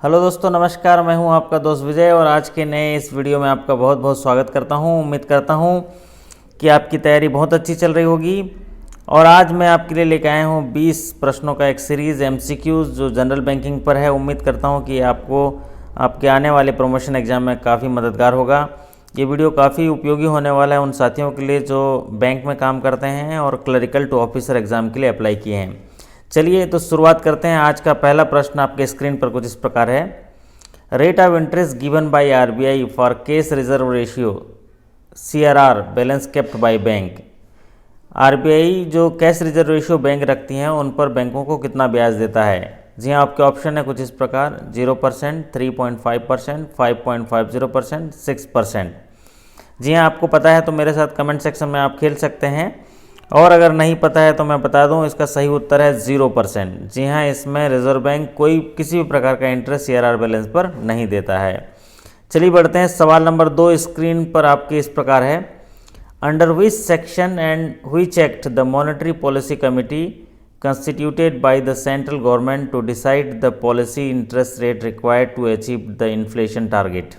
Hello दोस्तों, नमस्कार। मैं हूं आपका दोस्त विजय और आज के नए इस वीडियो में आपका बहुत बहुत स्वागत करता हूं। उम्मीद करता हूं कि आपकी तैयारी बहुत अच्छी चल रही होगी। और आज मैं आपके लिए लेकर आया हूं 20 प्रश्नों का एक सीरीज़ MCQs जो जनरल बैंकिंग पर है। उम्मीद करता हूं कि आपको आपके आने वाले प्रमोशन एग्ज़ाम में काफ़ी मददगार होगा। ये वीडियो काफ़ी उपयोगी होने वाला है उन साथियों के लिए जो बैंक में काम करते हैं और क्लरिकल टू ऑफिसर एग्ज़ाम के लिए अप्लाई किए हैं। चलिए तो शुरुआत करते हैं। आज का पहला प्रश्न आपके स्क्रीन पर कुछ इस प्रकार है। Rate of interest given by RBI for cash reserve ratio CRR balance kept by bank. RBI जो कैश रिजर्व रेशियो बैंक रखती हैं उन पर बैंकों को कितना ब्याज देता है। जी हाँ, आपके ऑप्शन है कुछ इस प्रकार: 0%, 3.5%, 5.50%, 6%। जी हाँ, आपको पता है तो मेरे साथ कमेंट सेक्शन में आप खेल सकते हैं, और अगर नहीं पता है तो मैं बता दूं, इसका सही उत्तर है 0%। जी हाँ, इसमें रिजर्व बैंक कोई किसी भी प्रकार का इंटरेस्ट CRR बैलेंस पर नहीं देता है। चलिए बढ़ते हैं। सवाल नंबर 2 स्क्रीन पर आपके इस प्रकार है। Under which section and which act the monetary policy committee constituted by the central government to decide the policy interest rate required to achieve the inflation target.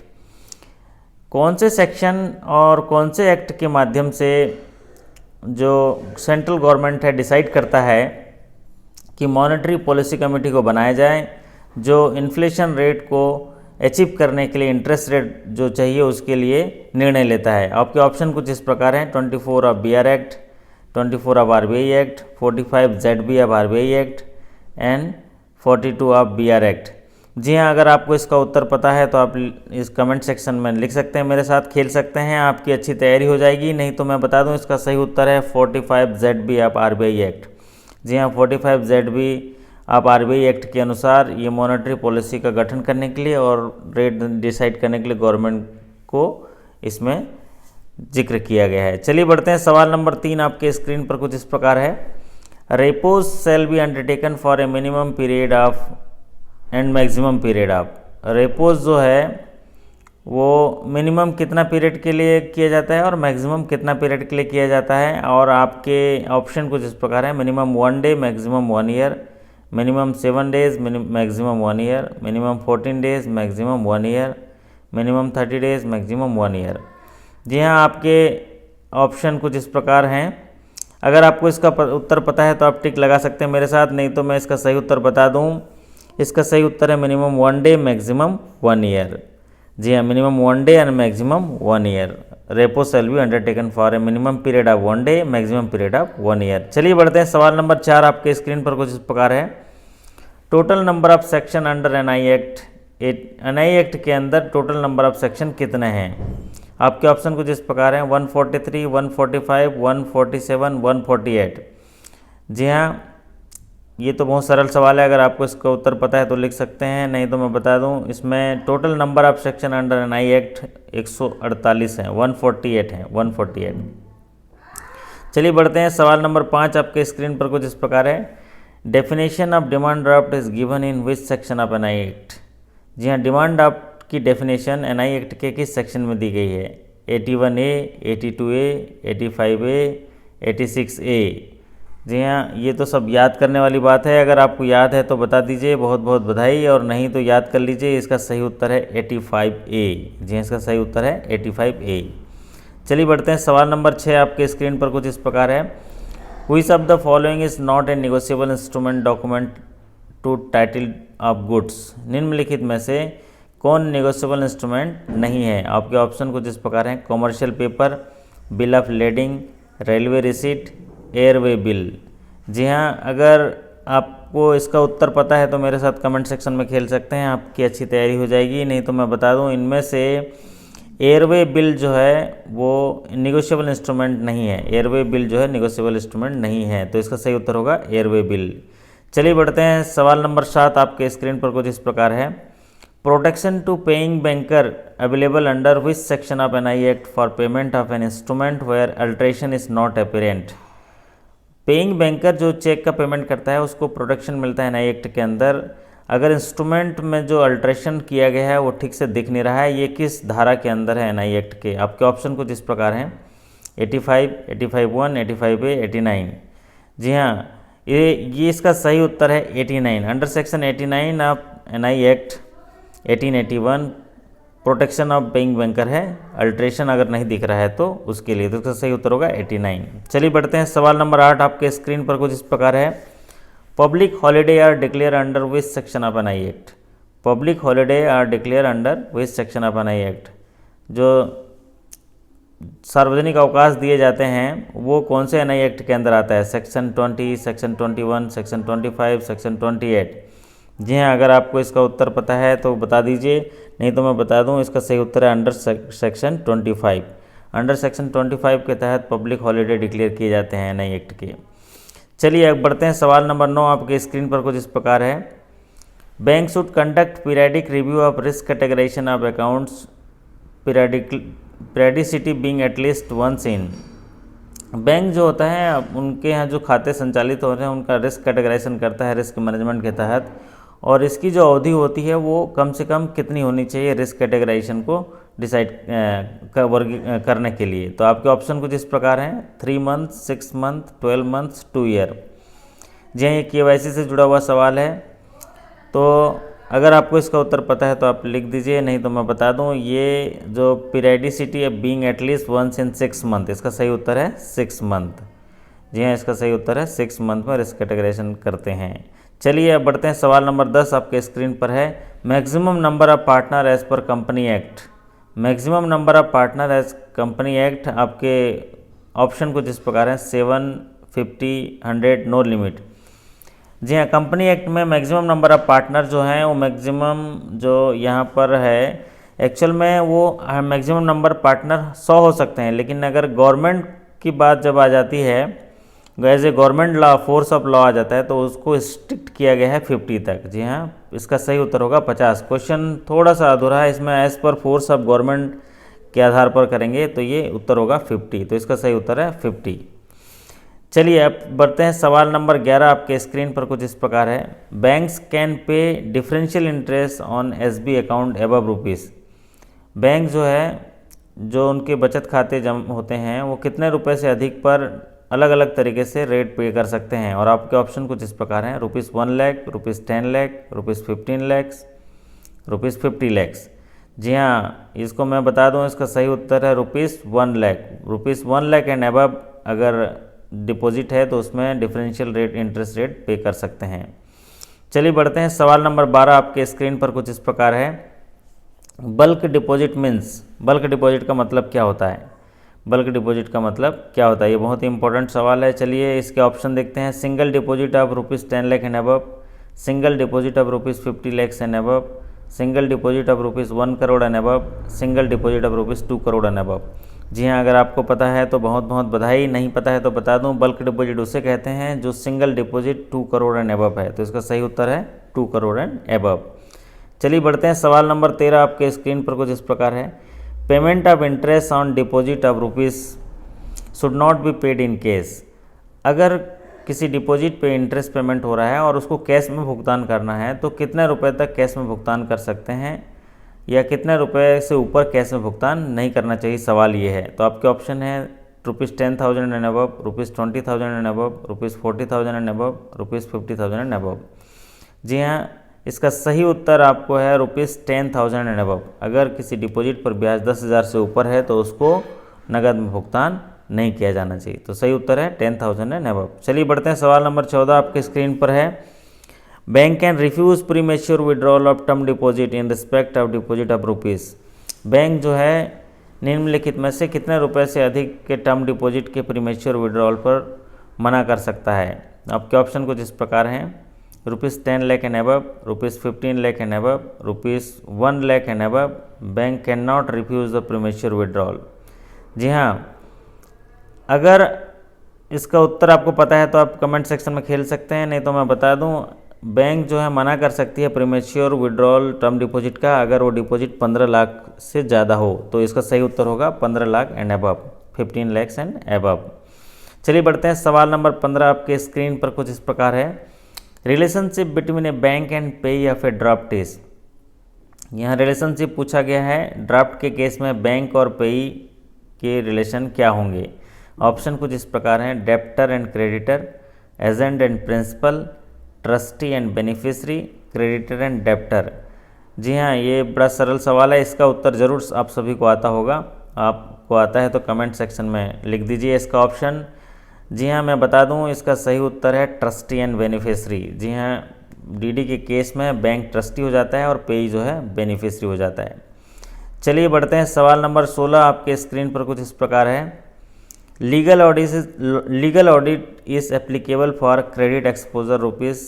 कौन से सेक्शन और कौन से एक्ट के माध्यम से जो सेंट्रल गवर्नमेंट है डिसाइड करता है कि मॉनेटरी पॉलिसी कमेटी को बनाया जाए जो इन्फ्लेशन रेट को अचीव करने के लिए इंटरेस्ट रेट जो चाहिए उसके लिए निर्णय लेता है। आपके ऑप्शन कुछ इस प्रकार हैं: 24 of BR act, 24 of RBI act, 45 ZB of RBI act and 42 of BR act. जी हाँ, अगर आपको इसका उत्तर पता है तो आप इस कमेंट सेक्शन में लिख सकते हैं, मेरे साथ खेल सकते हैं, आपकी अच्छी तैयारी हो जाएगी। नहीं तो मैं बता दूं, इसका सही उत्तर है 45 ZB ऑफ RBI एक्ट। जी हाँ, 45 ZB ऑफ RBI एक्ट के अनुसार ये मॉनेटरी पॉलिसी का गठन करने के लिए और रेट डिसाइड करने के लिए गवर्नमेंट को इसमें जिक्र किया गया है। चलिए बढ़ते हैं। सवाल नंबर 3 आपके स्क्रीन पर कुछ इस प्रकार है। Repos shall be undertaken for a minimum period of and maximum period of. Repos जो है वो मिनिमम कितना पीरियड के लिए किया जाता है और मैक्सिमम कितना पीरियड के लिए किया जाता है। और आपके ऑप्शन कुछ इस प्रकार है: minimum 1 day, maximum 1 year, minimum 7 days, maximum 1 year, minimum 14 days, maximum 1 year, minimum 30 days, maximum 1 year. जी हाँ, आपके ऑप्शन कुछ इस प्रकार हैं। अगर आपको इसका उत्तर पता है तो आप टिक लगा सकते हैं मेरे साथ, नहीं तो मैं इसका सही उत्तर बता दूँ। इसका सही उत्तर है मिनिमम 1 डे, मैक्सिमम 1 ईयर। जी हाँ, minimum 1 day and maximum 1 year. Repo shall be undertaken for a minimum period of 1 day, maximum period of 1 year. चलिए बढ़ते हैं। सवाल नंबर 4 आपके स्क्रीन पर कुछ इस प्रकार है। Total number of section under NI act. NI act के अंदर टोटल नंबर ऑफ सेक्शन कितने हैं। आपके ऑप्शन कुछ इस प्रकार हैं: 143, 145, 147, 148। जी हाँ, ये तो बहुत सरल सवाल है। अगर आपको इसका उत्तर पता है तो लिख सकते हैं, नहीं तो मैं बता दूं, इसमें total number of section under NI act 148 है, 148 है, 148। चलिए बढ़ते हैं। सवाल नंबर 5 आपके स्क्रीन पर कुछ इस प्रकार है। Definition of demand draft is given in which section of NI act. जी हाँ, डिमांड ड्राफ्ट की डेफिनेशन NI एक्ट के किस सेक्शन में दी गई है। 81A, 82A, 85A, 86A। जी हाँ, ये तो सब याद करने वाली बात है। अगर आपको याद है तो बता दीजिए, बहुत बहुत बधाई, और नहीं तो याद कर लीजिए। इसका सही उत्तर है 85A। जी हाँ, इसका सही उत्तर है 85A। चलिए बढ़ते हैं। सवाल नंबर 6 आपके स्क्रीन पर कुछ इस प्रकार है। Which of the following is not a negotiable instrument document to title of goods. निम्नलिखित में से कौन नेगोशिएबल इंस्ट्रूमेंट नहीं है। आपके ऑप्शन कुछ इस प्रकार हैं: commercial paper, bill of lading, railway receipt, airway bill. जी हाँ, अगर आपको इसका उत्तर पता है तो मेरे साथ कमेंट सेक्शन में खेल सकते हैं, आपकी अच्छी तैयारी हो जाएगी। नहीं तो मैं बता दूं, इनमें से एयरवे बिल जो है वो नेगोशिएबल इंस्ट्रूमेंट नहीं है। एयरवे बिल जो है नेगोशिएबल इंस्ट्रूमेंट नहीं है, तो इसका सही उत्तर होगा एयरवे बिल। चलिए बढ़ते हैं। सवाल नंबर 7 आपके स्क्रीन पर कुछ इस प्रकार है। Protection to paying banker available under which section of NI act for payment of an instrument where alteration is not apparent. Paying banker जो चेक का पेमेंट करता है उसको प्रोटेक्शन मिलता है NI एक्ट के अंदर अगर इंस्ट्रूमेंट में जो अल्ट्रेशन किया गया है वो ठीक से दिख नहीं रहा है। ये किस धारा के अंदर है NI एक्ट के। आपके ऑप्शन कुछ इस प्रकार हैं: 85, 85(1), 85A, 89। जी हाँ, ये इसका सही उत्तर है 89। Under section 89 of NI act 1881 protection of paying banker है, अल्ट्रेशन अगर नहीं दिख रहा है तो उसके लिए, तो इसका सही उत्तर होगा 89। चलिए बढ़ते हैं सवाल नंबर 8 आपके स्क्रीन पर कुछ इस प्रकार है। Public holiday are declare under which section of N I act. Public holiday are declare under which section of N I act. जो सार्वजनिक अवकाश दिए जाते हैं वो कौन से एनआई एक्ट के अंदर आता है? Section 20, section 21, section 25, section 28। जी हाँ, अगर आपको इसका उत्तर पता है तो बता दीजिए, नहीं तो मैं बता दूं इसका सही उत्तर है अंडर सेक्शन 25। अंडर सेक्शन 25 के तहत पब्लिक हॉलीडे डिक्लेयर किए जाते हैं एनआई एक्ट के। चलिए अब बढ़ते हैं सवाल नंबर 9 आपके स्क्रीन पर कुछ इस प्रकार है। Bank should conduct periodic review of risk categorisation of accounts periodicity being at least once in. Bank जो होता है उनके यहाँ जो खाते संचालित हो रहे हैं उनका रिस्क कैटेगराइजेशन करता है रिस्क मैनेजमेंट के तहत, और इसकी जो अवधि होती है वो कम से कम कितनी होनी चाहिए रिस्क कैटेगराइजेशन को डिसाइड करने के लिए। तो आपके ऑप्शन कुछ इस प्रकार हैं, 3 मंथ, 6 मंथ, 12 मंथ्स, 2 ईयर। जी हाँ, ये KYC से जुड़ा हुआ सवाल है, तो अगर आपको इसका उत्तर पता है तो आप लिख दीजिए, नहीं तो मैं बता दूं ये जो पीरियडिसिटी है being at least once in 6 month, इसका सही उत्तर है 6 मंथ। जी हाँ, इसका सही उत्तर है 6 मंथ में रिस्क कैटेगराइजेशन करते हैं। चलिए अब बढ़ते हैं सवाल नंबर 10 आपके स्क्रीन पर है। Maximum number of partner as per company act. Maximum number of partner as company act आपके ऑप्शन कुछ इस प्रकार है, 7, 50, 100, नो लिमिट। जी हाँ, कंपनी एक्ट में मैक्सिमम नंबर ऑफ पार्टनर जो हैं वो मैक्सिमम जो यहाँ पर है एक्चुअल में वो मैक्सिमम नंबर पार्टनर 100 हो सकते हैं, लेकिन अगर गवर्नमेंट की बात जब आ जाती है, as a government law, force of law आ जाता है तो उसको स्ट्रिक्ट किया गया है 50 तक। जी हाँ, इसका सही उत्तर होगा 50। क्वेश्चन थोड़ा सा अधूरा है, इसमें as per force of government के आधार पर करेंगे तो ये उत्तर होगा 50, तो इसका सही उत्तर है 50। चलिए अब बढ़ते हैं सवाल नंबर 11 आपके स्क्रीन पर कुछ इस प्रकार है। Banks can pay differential interest on SB account above rupees. Bank जो है, जो उनके बचत खाते जमा होते हैं वो कितने रुपए से अधिक पर अलग अलग तरीके से रेट पे कर सकते हैं, और आपके ऑप्शन कुछ इस प्रकार हैं, ₹1 लाख, ₹10 लाख, ₹15 लाख, ₹50 लाख। जी हाँ, इसको मैं बता दूं इसका सही उत्तर है ₹1 लाख। ₹1 लाख एंड अबव अगर डिपॉजिट है तो उसमें डिफरेंशियल रेट इंटरेस्ट रेट पे कर सकते हैं। चलिए बढ़ते हैं सवाल नंबर 12 आपके स्क्रीन पर कुछ इस प्रकार है। Bulk deposit means, bulk deposit का मतलब क्या होता है? बल्क डिपॉजिट का मतलब क्या होता है, ये बहुत ही इंपॉर्टेंट सवाल है। चलिए इसके ऑप्शन देखते हैं। Single deposit of ₹10 lakh and above, single deposit of ₹50 lakh and above, single deposit of ₹1 crore and above, single deposit of ₹2 crore and above. जी हाँ, अगर आपको पता है तो बहुत बहुत बधाई, नहीं पता है तो बता दूं, बल्क डिपॉजिट उसे कहते हैं जो single deposit 2 crore and above है, तो इसका सही उत्तर है 2 करोड़ एंड अबव। चलिए बढ़ते हैं सवाल नंबर 13 आपके स्क्रीन पर कुछ इस प्रकार है। Payment of interest on deposit of rupees should not be paid in cash. अगर किसी डिपॉजिट पे इंटरेस्ट पेमेंट हो रहा है और उसको कैश में भुगतान करना है तो कितने रुपए तक कैश में भुगतान कर सकते हैं, या कितने रुपए से ऊपर कैश में भुगतान नहीं करना चाहिए, सवाल ये है। तो आपके ऑप्शन है ₹10,000 and above, ₹20,000 and above, ₹40,000 and above, ₹50,000 and above. जी हाँ, इसका सही उत्तर आपको है ₹10,000 एंड अबव। अगर किसी डिपॉजिट पर ब्याज 10,000 से ऊपर है तो उसको नकद में भुगतान नहीं किया जाना चाहिए, तो सही उत्तर है 10,000 एंड अबव। चलिए बढ़ते हैं सवाल नंबर 14 आपके स्क्रीन पर है। Bank can refuse premature withdrawal of term deposit in respect of deposit of rupees. Bank जो है निम्नलिखित में से कितने रुपए से अधिक के टर्म डिपॉजिट के प्रीमेच्योर विड्रॉल पर मना कर सकता है? आपके ऑप्शन कुछ इस प्रकार हैं। ₹10 lakh and above, ₹15 lakh and above, ₹1 lakh and above. Bank can not refuse the premature withdrawal. जी हाँ, अगर इसका उत्तर आपको पता है तो आप कमेंट सेक्शन में खेल सकते हैं, नहीं तो मैं बता दूं, बैंक जो है मना कर सकती है प्रीमेच्योर विड्रॉल टर्म डिपॉजिट का अगर वो डिपॉजिट 15 लाख से ज़्यादा हो, तो इसका सही उत्तर होगा 15 lakh and above, 15 lakh and above. चलिए बढ़ते हैं सवाल नंबर 15 आपके स्क्रीन पर कुछ इस प्रकार है। Relationship between A bank and पेई ऑफ ए ड्राफ्ट। यहाँ रिलेशनशिप पूछा गया है, ड्राफ्ट के केस में बैंक और पेई के रिलेशन क्या होंगे? ऑप्शन कुछ इस प्रकार हैं। Debtor and creditor, agent and principal, trustee and beneficiary, creditor and debtor. जी हाँ, ये बड़ा सरल सवाल है, इसका उत्तर ज़रूर आप सभी को आता होगा। आपको आता है तो कमेंट सेक्शन में लिख दीजिए इसका ऑप्शन। जी हाँ, मैं बता दूं इसका सही उत्तर है ट्रस्टी एंड बेनिफिशरी। जी हाँ, डीडी के केस में बैंक ट्रस्टी हो जाता है और पेई जो है बेनिफिशरी हो जाता है। चलिए बढ़ते हैं, सवाल नंबर 16 आपके स्क्रीन पर कुछ इस प्रकार है। Legal audit is applicable for credit exposure rupees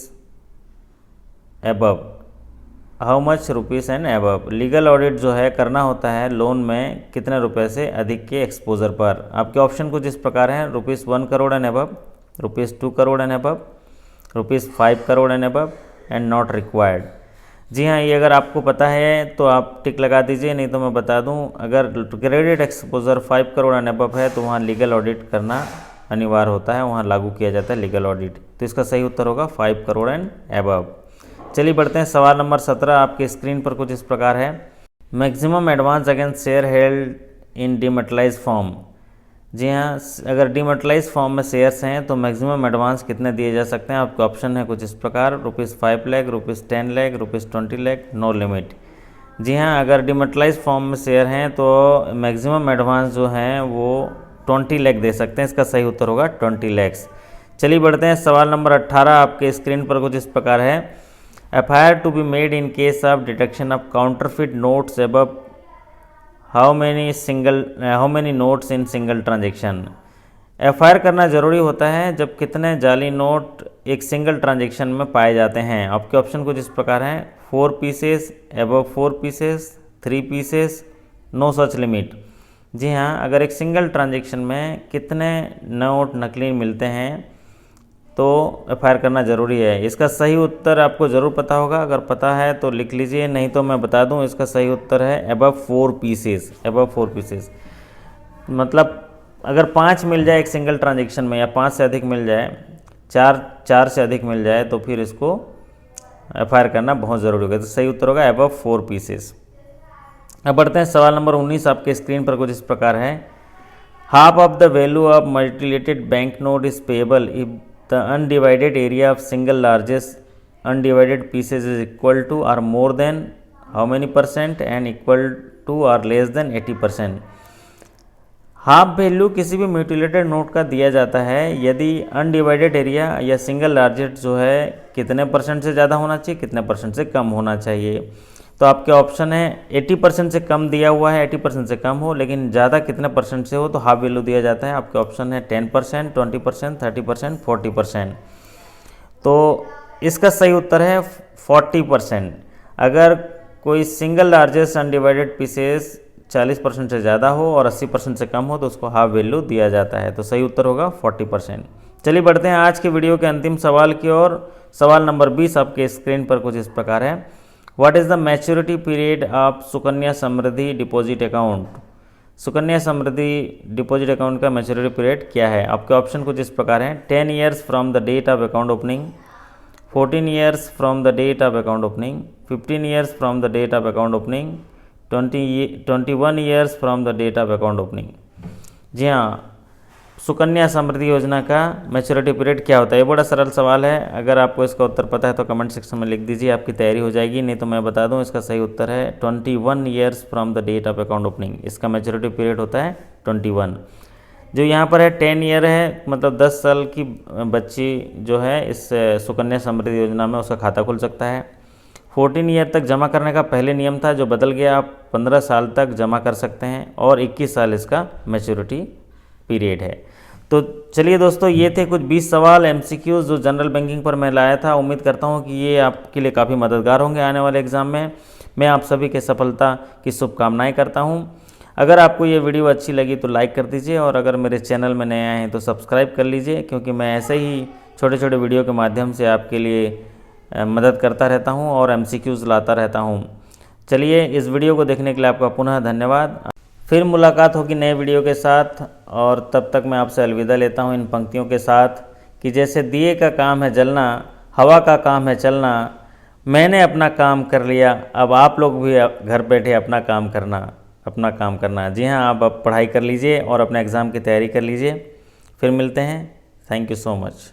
above, how much rupees and above. Legal audit जो है करना होता है लोन में कितने रुपए से अधिक के एक्सपोजर पर। आपके ऑप्शन कुछ इस प्रकार हैं, ₹1 crore and above, ₹2 crore and above, ₹5 crore and above and not required. जी हाँ, ये अगर आपको पता है तो आप टिक लगा दीजिए, नहीं तो मैं बता दूं अगर credit exposure 5 crore and above है तो वहाँ लीगल ऑडिट करना अनिवार्य होता है, वहाँ लागू किया जाता है लीगल ऑडिट। तो इसका सही उत्तर होगा 5 करोड़ एंड एबव। चलिए बढ़ते हैं, सवाल नंबर 17 आपके स्क्रीन पर कुछ इस प्रकार है। Maximum advance against share held in dematerialise form. जी हाँ, अगर डीमेटलाइज फॉर्म में शेयर्स हैं तो मैक्सिमम एडवांस कितने दिए जा सकते हैं। आपके ऑप्शन है कुछ इस प्रकार, ₹5 लाख, ₹10 लाख, ₹20 लाख, नो लिमिट। जी हाँ, अगर डीमेटलाइज फॉर्म में शेयर हैं तो मैक्सिमम एडवांस जो हैं वो 20 लाख दे सकते हैं। इसका सही उत्तर होगा 20 लाख। चलिए बढ़ते हैं, सवाल नंबर 18 आपके स्क्रीन पर कुछ इस प्रकार है। FIR to be made in case of detection of counterfeit notes above how many notes in single transaction। FIR करना ज़रूरी होता है जब कितने जाली नोट एक सिंगल ट्रांजेक्शन में पाए जाते हैं। आपके ऑप्शन कुछ इस प्रकार हैं, 4 pieces, above 4 pieces, 3 pieces, no such limit. जी हाँ, अगर एक सिंगल ट्रांजेक्शन में कितने नोट नकली मिलते हैं तो FIR करना ज़रूरी है। इसका सही उत्तर आपको ज़रूर पता होगा, अगर पता है तो लिख लीजिए, नहीं तो मैं बता दूं इसका सही उत्तर है एबव 4 पीसेस। एबव 4 पीसेस मतलब अगर 5 मिल जाए एक सिंगल ट्रांजेक्शन में या 5 से अधिक मिल जाए, 4 से अधिक मिल जाए तो फिर इसको FIR करना बहुत ज़रूरी होगा। तो सही उत्तर होगा एबव 4 पीसेस। अब बढ़ते हैं, सवाल नंबर 19 आपके स्क्रीन पर कुछ इस प्रकार है। Half of the value of mutilated bank note is payable if the undivided area of single largest undivided pieces is equal to or more than how many % and equal to or less than 80%। Half value किसी भी mutilated note का दिया जाता है यदि undivided area या single largest जो है कितने % से ज़्यादा होना चाहिए, कितने % से कम होना चाहिए। तो आपके ऑप्शन है 80% से कम दिया हुआ है, 80% से कम हो, लेकिन ज़्यादा कितने % से हो तो हाफ वैल्यू दिया जाता है। आपके ऑप्शन है 10%, 20%, 30%, 40%। तो इसका सही उत्तर है 40%। अगर कोई सिंगल लार्जेस्ट अनडिवाइडेड पीसेस 40% से ज़्यादा हो और 80% से कम हो तो उसको हाफ वैल्यू दिया जाता है। तो सही उत्तर होगा 40%। चलिए बढ़ते हैं आज के वीडियो के अंतिम सवाल की ओर। सवाल नंबर 20 आपके स्क्रीन पर कुछ इस प्रकार है। What is the maturity period of Sukanya Samriddhi deposit account. Sukanya Samriddhi deposit account का मैच्योरिटी पीरियड क्या है। आपके ऑप्शन कुछ इस प्रकार हैं, 10 years from the date of account opening, 14 years from the date of account opening, 15 years from the date of account opening, 21 years from the date of account opening. जी हाँ, सुकन्या समृद्धि योजना का मैच्योरिटी पीरियड क्या होता है। ये बड़ा सरल सवाल है, अगर आपको इसका उत्तर पता है तो कमेंट सेक्शन में लिख दीजिए, आपकी तैयारी हो जाएगी। नहीं तो मैं बता दूं इसका सही उत्तर है 21 years from the date of account opening. इसका मैच्योरिटी पीरियड होता है 21। जो यहाँ पर है 10 ईयर है, मतलब 10 साल की बच्ची जो है इस सुकन्या समृद्धि योजना में उसका खाता खुल सकता है। 14 ईयर तक जमा करने का पहले नियम था जो बदल गया, आप 15 साल तक जमा कर सकते हैं और 21 साल इसका मैच्योरिटी पीरियड है। तो चलिए दोस्तों, ये थे कुछ 20 सवाल MCQs जो जनरल बैंकिंग पर मैं लाया था। उम्मीद करता हूँ कि ये आपके लिए काफ़ी मददगार होंगे आने वाले एग्ज़ाम में। मैं आप सभी के सफलता की शुभकामनाएं करता हूँ। अगर आपको ये वीडियो अच्छी लगी तो लाइक कर दीजिए और अगर मेरे चैनल में नए आए हैं तो सब्सक्राइब कर लीजिए, क्योंकि मैं ऐसे ही छोटे छोटे वीडियो के माध्यम से आपके लिए मदद करता रहता हूँ और MCQs लाता रहता हूँ। चलिए, इस वीडियो को देखने के लिए आपका पुनः धन्यवाद। फिर मुलाकात होगी नए वीडियो के साथ और तब तक मैं आपसे अलविदा लेता हूँ इन पंक्तियों के साथ कि जैसे दिए का काम है जलना, हवा का काम है चलना, मैंने अपना काम कर लिया, अब आप लोग भी घर बैठे अपना काम करना। जी हाँ, आप अब पढ़ाई कर लीजिए और अपने एग्ज़ाम की तैयारी कर लीजिए। फिर मिलते हैं। Thank you so much.